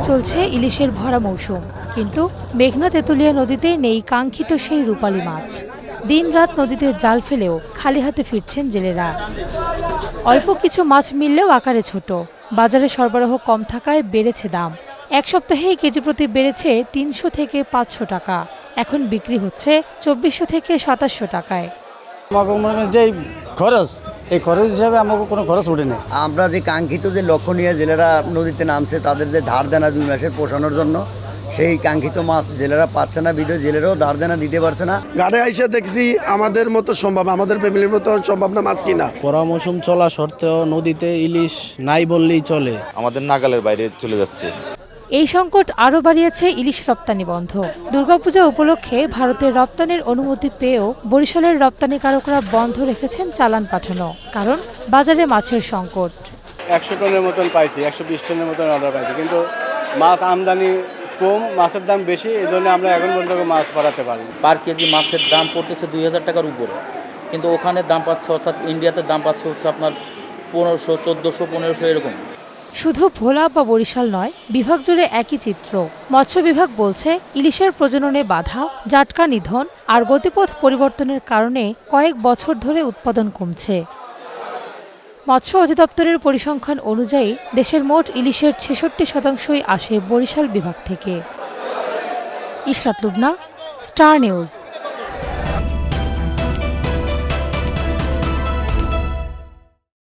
চলছে ইলিশের ভরা মৌসুম, কিন্তু মেঘনা তেঁতুলিয়া নদীতে নেই কাঙ্ক্ষিত সেই রূপালী মাছ। দিনরাত নদীতে জাল ফেলেও খালি হাতে ফিরছেন জেলেরা। অল্প কিছু মাছ মিললেও আকারে ছোট, বাজারে সরবরাহ কম থাকায় বেড়েছে দাম। এক সপ্তাহেই কেজি প্রতি বেড়েছে ৩০০ থেকে ৫০০ টাকা। এখন বিক্রি হচ্ছে ২৪০০ থেকে ২৭০০ টাকায়। যে খরচ, এই খরচ হিসাবে আমাকে কোনো খরচ ওঠে না। আমরা যে কাঙ্ক্ষিত যে লক্ষণীয় জেলেরা নদীতে নামছে, তাদের যে ধার দেনা ২ মাসের পোষানোর জন্য, সেই কাঙ্ক্ষিত মাছ জেলেরা পাচ্ছে না, বিদেশ জেলেরাও ধার দেনা দিতে পারছে না। ঘাটে আইসা দেখছি আমাদের মতো সম্ভব, আমাদের ফ্যামিলির মতো সম্ভব না মাছ কিনা। পরা মৌসুম চলা সত্ত্বেও নদীতে ইলিশ নাই বললেই চলে, আমাদের নাগালের বাইরে চলে যাচ্ছে। এই সংকট আরও বাড়িয়েছে ইলিশ রপ্তানি বন্ধ। দুর্গাপূজা উপলক্ষে ভারতের রপ্তানির অনুমতি পেয়েও বরিশালের রপ্তানিকারকরা বন্ধ রেখেছেন চালান পাঠানো, কারণ বাজারে মাছের সংকট। ১০০ টনের মতন পাইছি, ১২০ টনের মতন অর্ডার পাইছি, কিন্তু মাছ আমদানি কম, মাছের দাম বেশি, এই জন্য আমরা এখন পর্যন্ত মাছ বাড়াতে পারি। পার কেজি মাছের দাম পড়তেছে ২০০০ টাকার উপরে, কিন্তু ওখানে দাম পাচ্ছে, অর্থাৎ ইন্ডিয়াতে দাম পাচ্ছে হচ্ছে আপনার ১৫০০, ১৪০০, ১৫০০ এরকম। শুধু ভোলা বা বরিশাল নয়, বিভাগ জুড়ে একই চিত্র। মৎস্য বিভাগ বলছে, ইলিশের প্রজননে বাধা, জাটকা নিধন আর গতিপথ পরিবর্তনের কারণে কয়েক বছর ধরে উৎপাদন কমছে। মৎস্য অধিদপ্তরের পরিসংখ্যান অনুযায়ী দেশের মোট ইলিশের ৬৬% আসে বরিশাল বিভাগ থেকে। Ishrat Lubna, star news.